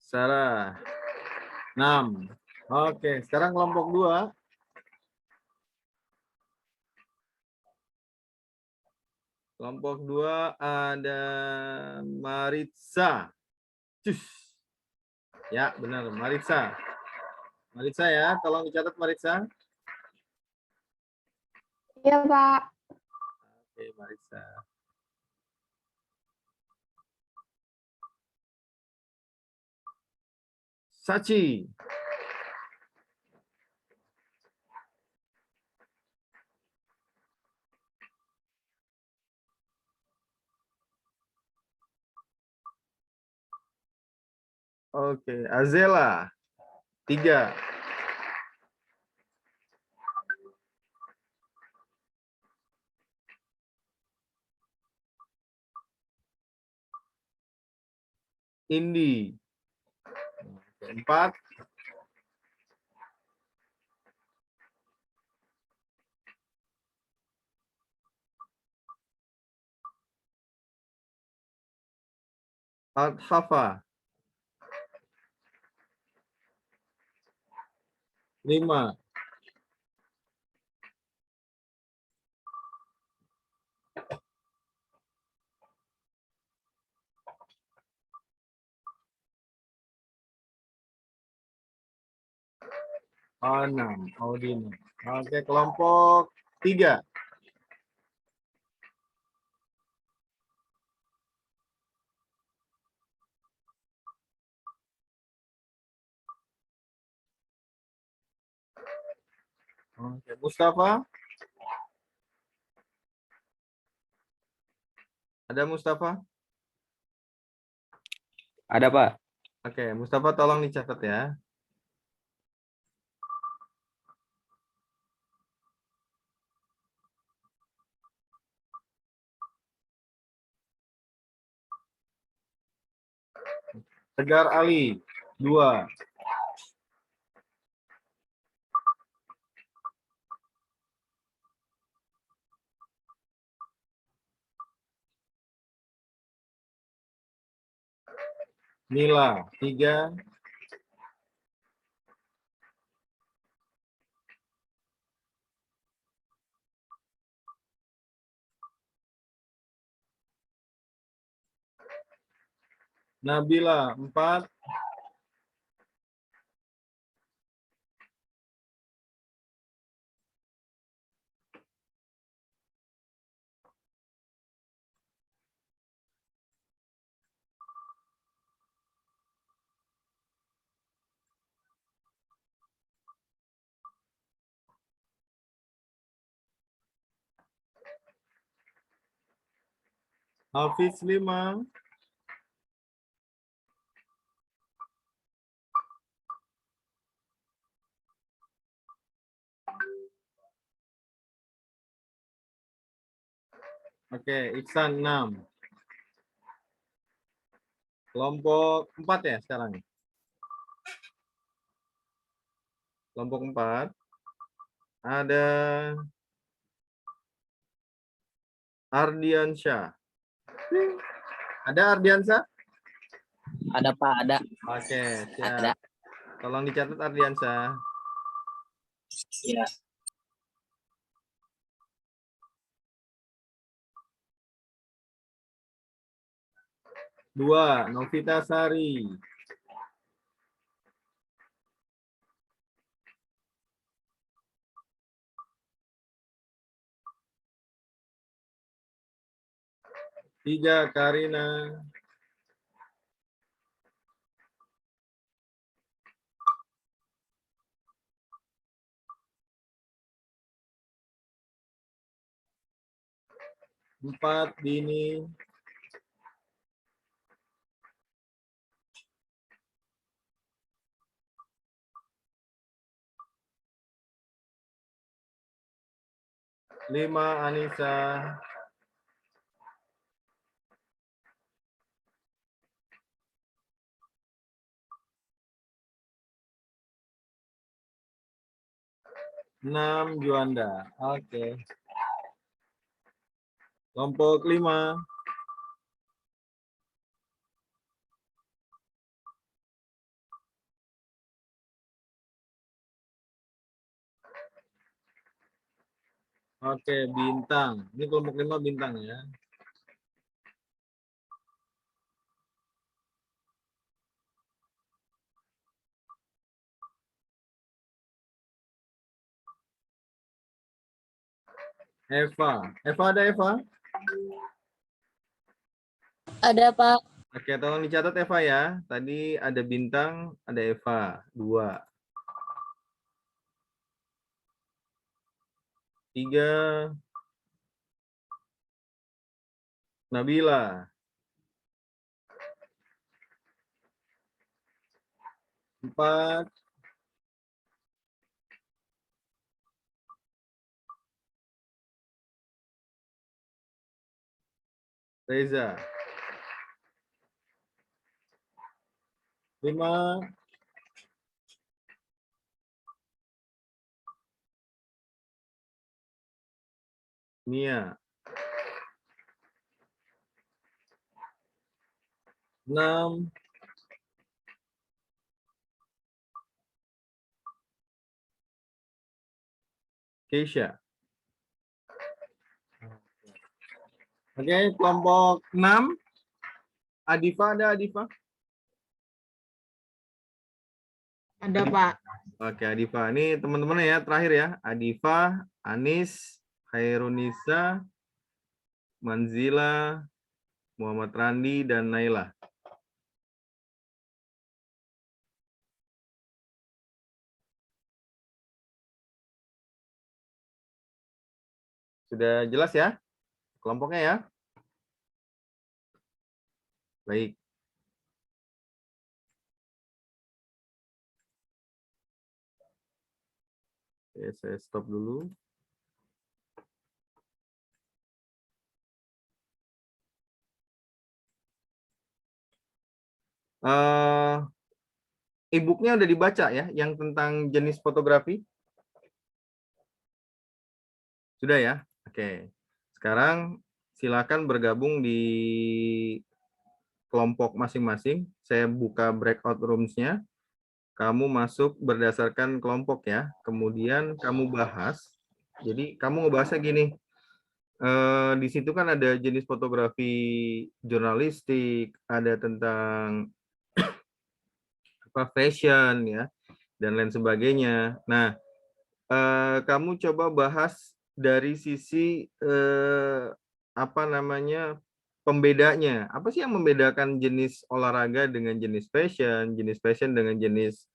Sarah. 6. Oke, sekarang kelompok 2. Kelompok 2 ada Maritza. Cus. Ya, benar. Maritza. Maritza ya, tolong dicatat Maritza. Iya, Pak. Oke, Maritza. Sachi. Oke, Azela. 3. Indi. 4. Al-Hafa. 5. Oh, 6. Audina. Oke, kelompok 3. Oke, Mustafa. Ada Mustafa? Ada, Pak. Oke, Mustafa tolong dicatat ya. Tegar Ali. 2. Mila. 3. Nabila. 4. Hafiz. 5. Oke, Iksan 6. Kelompok 4 ya sekarang. Kelompok 4. Ada Ardiansyah. Ada Ardiansyah? Ada Pak, ada. Oke, Ada. siap. Tolong dicatat Ardiansyah. Iya. 2. Novita Sari. 3. Karina. 4. Dini. 5. Anissa. 6. Juanda. Oke. Kelompok 5. Oke, Bintang. Ini kelompok 5 Bintang ya. Eva. Eva ada Eva? Ada, Pak. Oke, tolong dicatat Eva ya. Tadi ada Bintang, ada Eva. 2. 3. Nabila. 4. Reza. 5. Nia. 6. Keisha. Oke, kelompok 6. Adifa ada Adifa? Ada, Pak. Oke, Adifa. Ini teman-teman ya, terakhir ya. Adifa, Anis, Khairunisa, Manzila, Muhammad Randi, dan Naila. Sudah jelas ya kelompoknya ya? Baik. Oke, saya stop dulu. E-booknya udah dibaca ya, yang tentang jenis fotografi? Sudah ya? Oke. Sekarang silakan bergabung di kelompok masing-masing. Saya buka breakout rooms-nya. Kamu masuk berdasarkan kelompok ya. Kemudian kamu bahas. Jadi kamu ngebahasnya gini. Di situ kan ada jenis fotografi jurnalistik, ada tentang fashion ya, dan lain sebagainya. Nah, kamu coba bahas dari sisi apa namanya pembedanya. Apa sih yang membedakan jenis olahraga dengan jenis fashion dengan jenis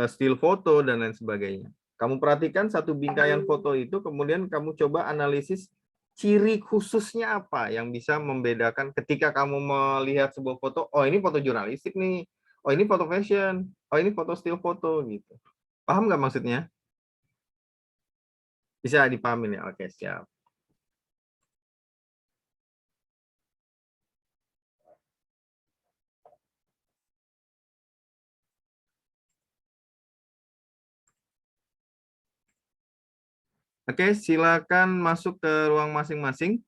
still foto dan lain sebagainya. Kamu perhatikan satu bingkaian foto itu, kemudian kamu coba analisis ciri khususnya apa yang bisa membedakan ketika kamu melihat sebuah foto. Oh, ini foto jurnalistik nih. Oh, ini foto fashion. Oh, ini foto still foto gitu. Paham nggak maksudnya? Bisa dipahamin ya? Oke, siap. Oke, silakan masuk ke ruang masing-masing.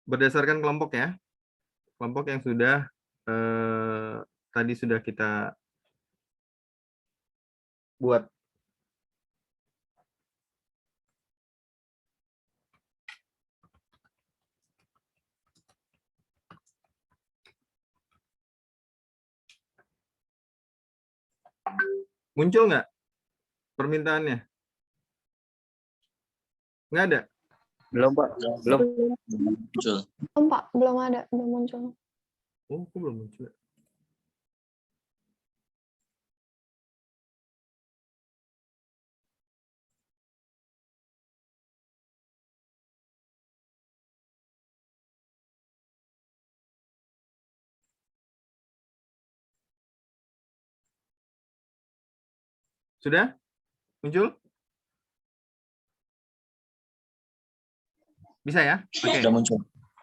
Berdasarkan kelompok ya. Kelompok yang sudah tadi sudah kita buat. Muncul nggak permintaannya? Nggak ada? Belum, Pak. Belum. Muncul. Belum, Pak. Belum ada. Belum muncul. Oh, kok belum muncul? Sudah? Muncul? Bisa ya? Oke. Sudah muncul.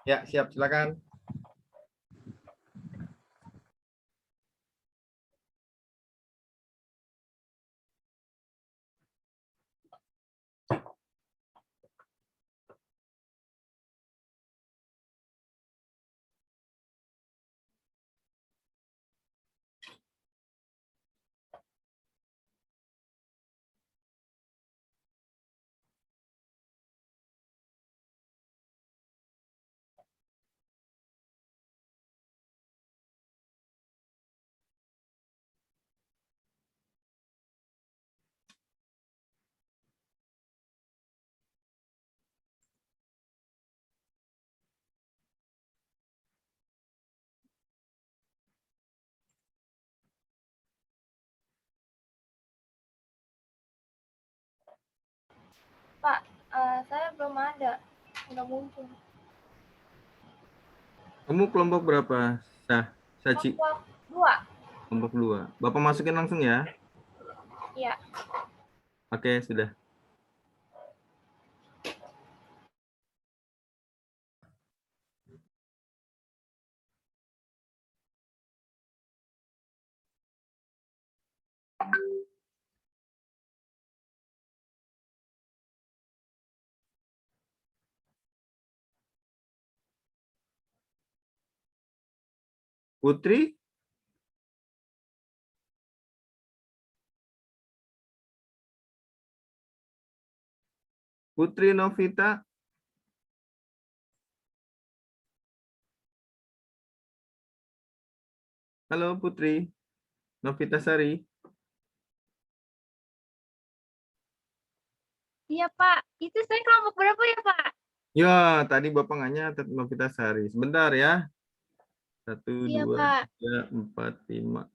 Ya, siap. Silakan. Pak. Saya belum ada. Udah muncul. Kamu kelompok berapa? Saci. Kelompok 2. Kelompok 2. Bapak masukin langsung ya. Iya. Oke, sudah. Putri? Putri Novita? Halo Putri. Novita Sari. Iya, Pak. Itu saya kelompok berapa ya, Pak? Ya, tadi Bapak nggak nyatet Novita Sari. Sebentar ya. 1, Iya, 2, Pak. 3, 4, 5.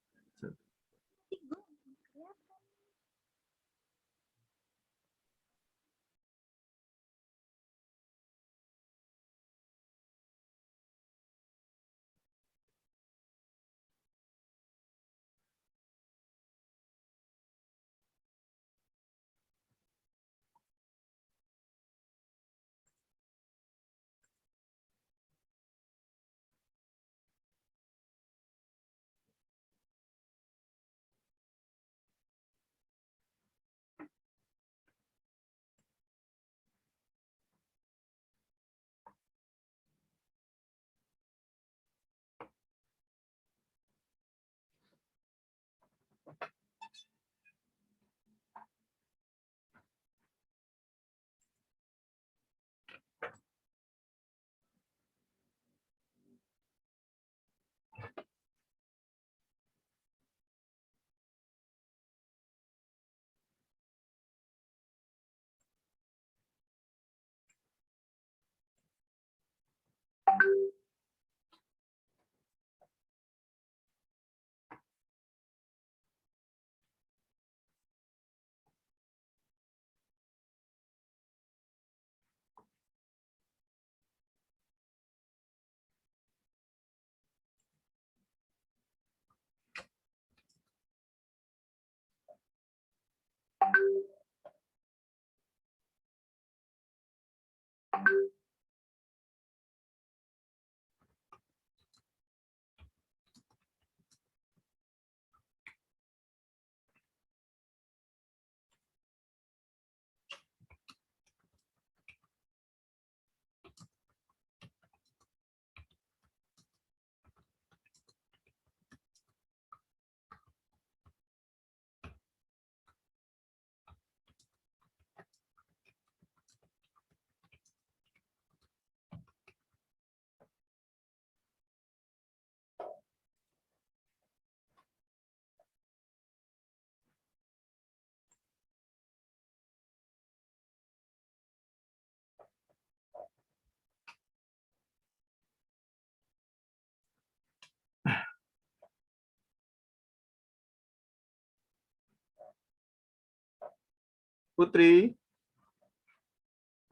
Putri.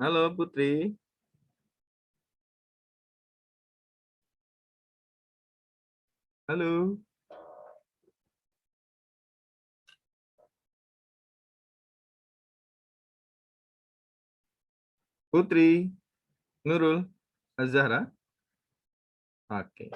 Halo Putri. Halo. Putri. Nurul. Azahra. Oke.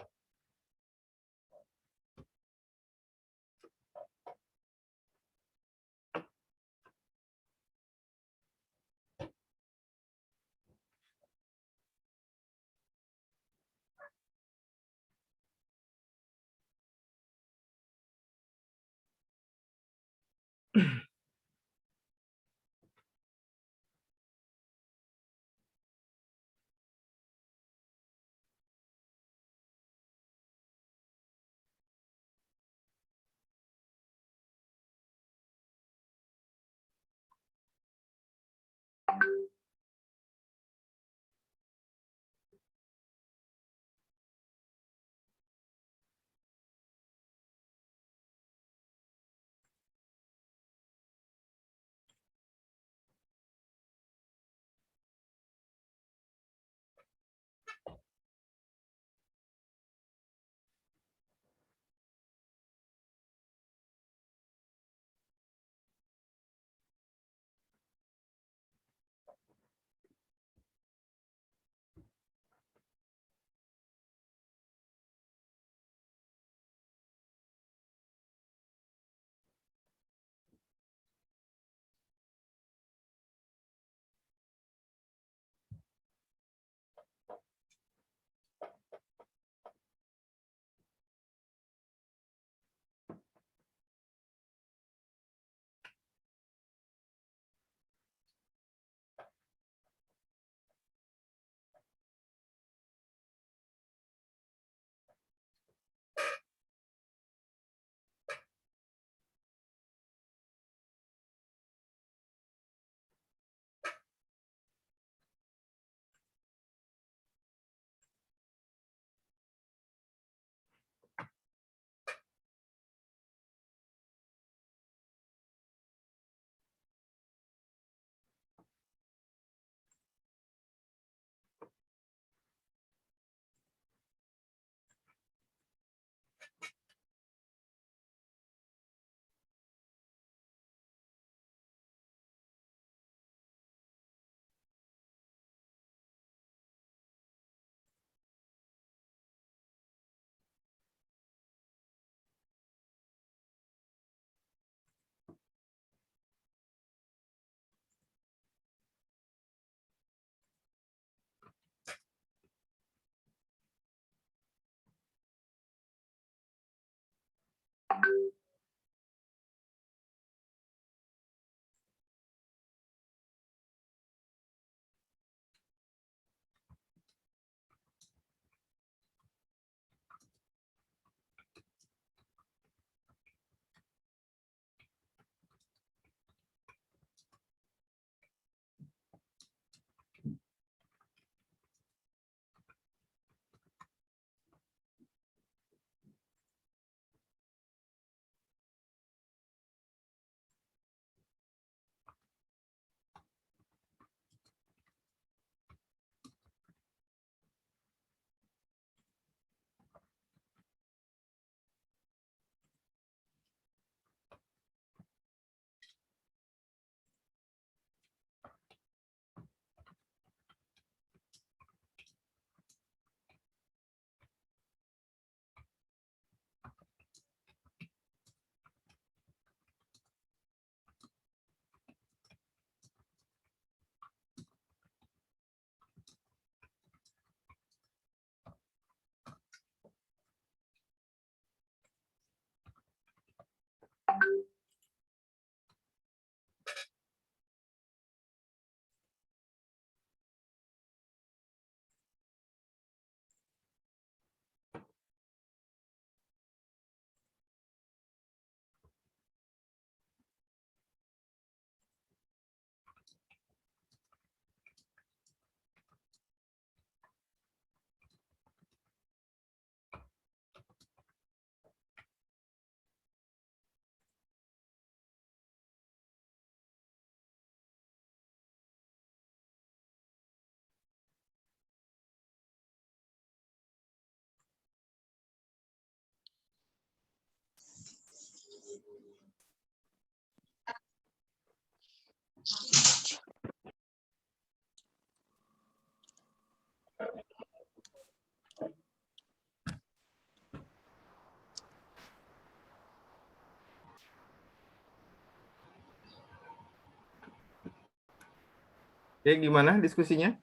Oke, gimana diskusinya?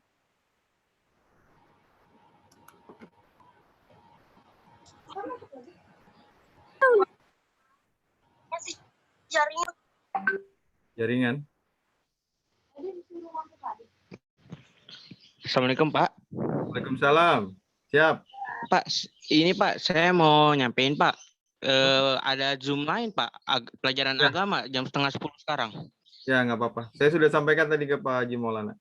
Jaringan. Assalamualaikum Pak. Waalaikumsalam. Siap. Pak, ini Pak, saya mau nyampein Pak. Ada Zoom lain Pak, pelajaran Ya. agama jam 9:30 sekarang. Ya, nggak apa-apa. Saya sudah sampaikan tadi ke Pak Haji Maulana.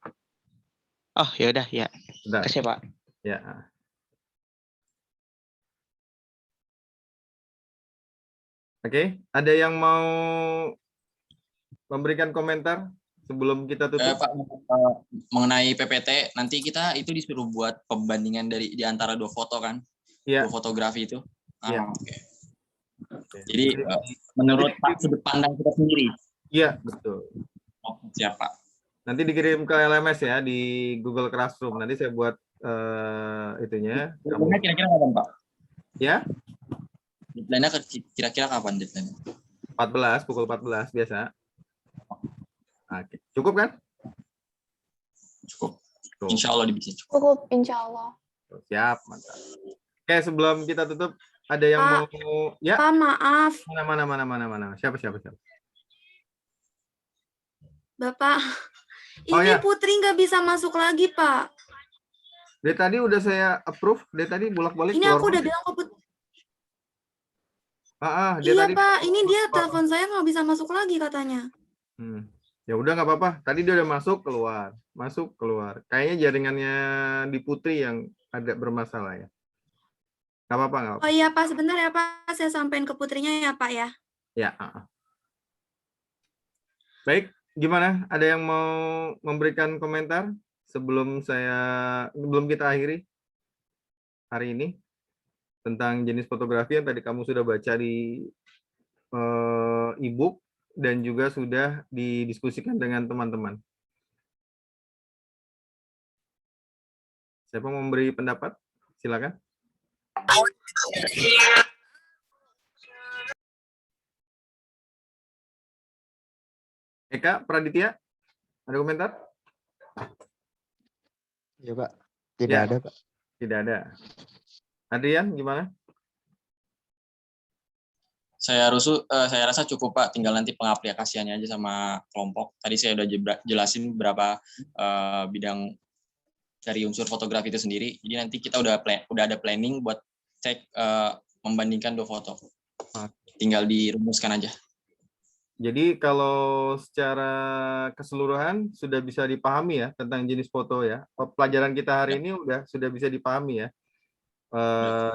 Oh ya udah ya. Sudah. Kasih Pak. Ya. Oke, ada yang mau memberikan komentar sebelum kita tutup? Pak, mengenai PPT, nanti kita itu disuruh buat pembandingan di antara dua foto kan? Iya. Dua fotografi itu. Iya. Oke. Jadi menurut sudut pandang kita sendiri. Iya, betul. Oh, siap Pak. Nanti dikirim ke LMS ya di Google Classroom. Nanti saya buat itunya. Deadline-nya kira-kira kapan Pak? Ya? Deadline-nya kira-kira kapan deadline? 14, pukul 14 biasa. Oke. Cukup kan? Cukup. Cukup. Insya Allah bisa cukup. Cukup, insya Allah. Siap, mantap. Oke, sebelum kita tutup, ada yang mau ya? Pak, maaf. Mana? Siapa? Bapak, Oh, ini ya. Putri nggak bisa masuk lagi, Pak. Dari tadi udah saya approve, dari tadi bolak-balik Ini keluar aku udah masuk. bilang ke Putri. Dia Iya, tadi Pak. Ini dia telepon saya nggak bisa masuk lagi katanya. Ya udah nggak apa-apa. Tadi dia udah masuk keluar. Kayaknya jaringannya di Putri yang agak bermasalah ya. Nggak apa-apa. Oh iya, Pak. Sebentar ya, Pak. Saya sampein ke Putrinya ya, Pak ya. Ya. Baik, gimana? Ada yang mau memberikan komentar sebelum kita akhiri hari ini tentang jenis fotografi yang tadi kamu sudah baca di e-book dan juga sudah didiskusikan dengan teman-teman. Siapa mau memberi pendapat? Silakan. Eka Praditya, ada komentar? Ya Pak. Tidak Ya. ada Pak. Tidak ada. Adrian, gimana? Saya rasa cukup Pak, tinggal nanti pengaplikasiannya aja sama kelompok. Tadi saya udah jelasin beberapa bidang dari unsur fotografi itu sendiri. Jadi nanti kita udah ada planning buat cek membandingkan dua foto. Tinggal dirumuskan aja. Jadi kalau secara keseluruhan sudah bisa dipahami ya tentang jenis foto ya. Pelajaran kita hari ini sudah bisa dipahami ya.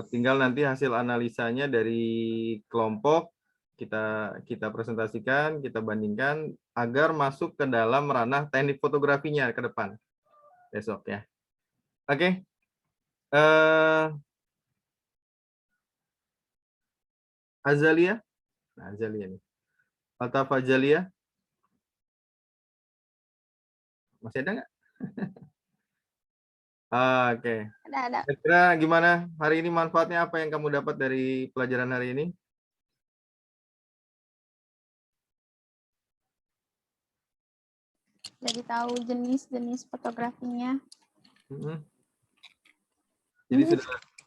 Tinggal nanti hasil analisanya dari kelompok kita presentasikan, kita bandingkan agar masuk ke dalam ranah teknik fotografinya ke depan besok ya. Oke. Azalia. Nah, Azalia nih. Alta Fajalia. Masih ada nggak? Oke. Ada. Kira-kira gimana hari ini, manfaatnya apa yang kamu dapat dari pelajaran hari ini? Jadi tahu jenis-jenis fotografinya. Jadi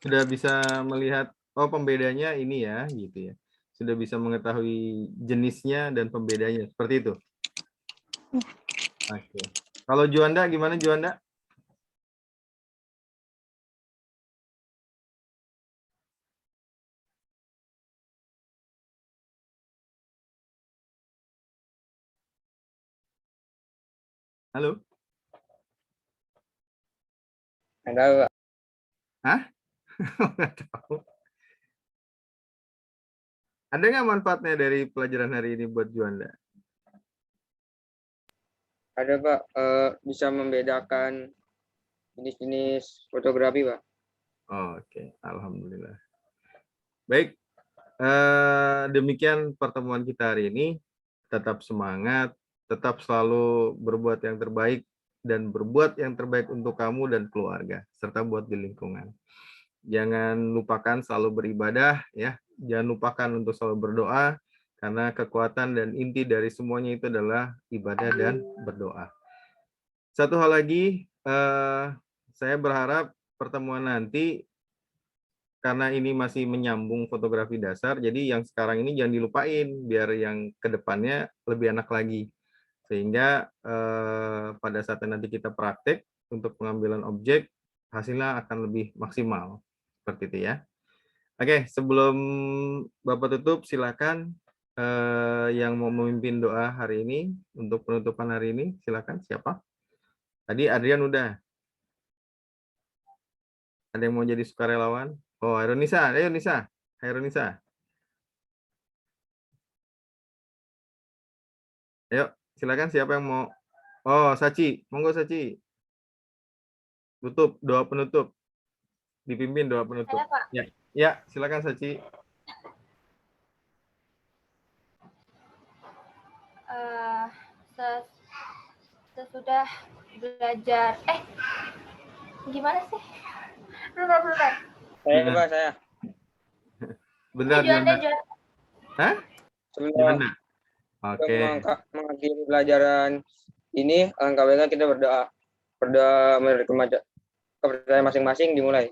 sudah bisa melihat pembedanya ini ya gitu ya. Sudah bisa mengetahui jenisnya dan pembedanya seperti itu. Oke. Kalau Juanda gimana Juanda? Halo? Ada Pak. Hah? Nggak tahu. Ada nggak manfaatnya dari pelajaran hari ini buat Juanda? Ada Pak, bisa membedakan jenis-jenis fotografi Pak. Oke, alhamdulillah. Baik, demikian pertemuan kita hari ini. Tetap semangat, tetap selalu berbuat yang terbaik dan berbuat yang terbaik untuk kamu dan keluarga serta buat di lingkungan. Jangan lupakan selalu beribadah ya. Jangan lupakan untuk selalu berdoa karena kekuatan dan inti dari semuanya itu adalah ibadah dan berdoa. Satu hal lagi, saya berharap pertemuan nanti, karena ini masih menyambung fotografi dasar, jadi yang sekarang ini jangan dilupain, biar yang kedepannya lebih enak lagi. Sehingga pada saat nanti kita praktek untuk pengambilan objek, hasilnya akan lebih maksimal. Seperti itu ya. Oke, sebelum Bapak tutup, silakan yang mau memimpin doa hari ini, untuk penutupan hari ini, silakan. Siapa? Tadi Adrian udah. Ada yang mau jadi sukarelawan? Oh, Hairunisa. Ayo Nisa. Hairunisa. Ayo, silakan siapa yang mau. Oh, Saci. Monggo Saci. Tutup, doa penutup. Dipimpin doa penutup. Saya, Pak. Ya, silakan Saci. Sesudah belajar, gimana sih? Bentar. Saya Pak, saya. Bentar, Juanda. Hah? Sebelum Gimana? Oke. mengakhiri pelajaran ini, alangkah baiknya kita berdoa. Berdoa menurut kepercayaan masing-masing dimulai.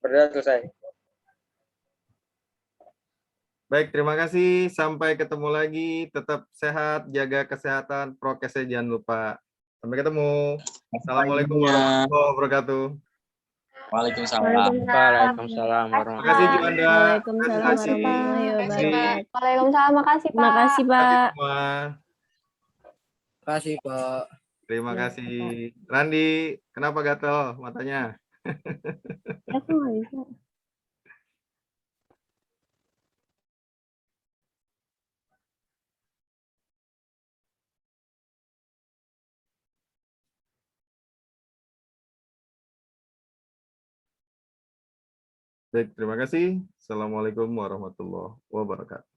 Berdoa selesai. Baik, terima kasih. Sampai ketemu lagi. Tetap sehat, jaga kesehatan, prokesnya jangan lupa. Sampai ketemu. Assalamualaikum warahmatullahi wabarakatuh. Waalaikumsalam. Waalaikumsalam Terima kasih Juanda. Waalaikumsalam Terima kasih. warahmatullahi wabarakatuh. Waalaikumsalam, makasih Pak. Makasih, Pak. Semua. Makasih Pak. Terima Ya, kasih. Randi, kenapa gatel matanya? Aku nggak bisa. Baik, terima kasih. Assalamualaikum warahmatullahi wabarakatuh.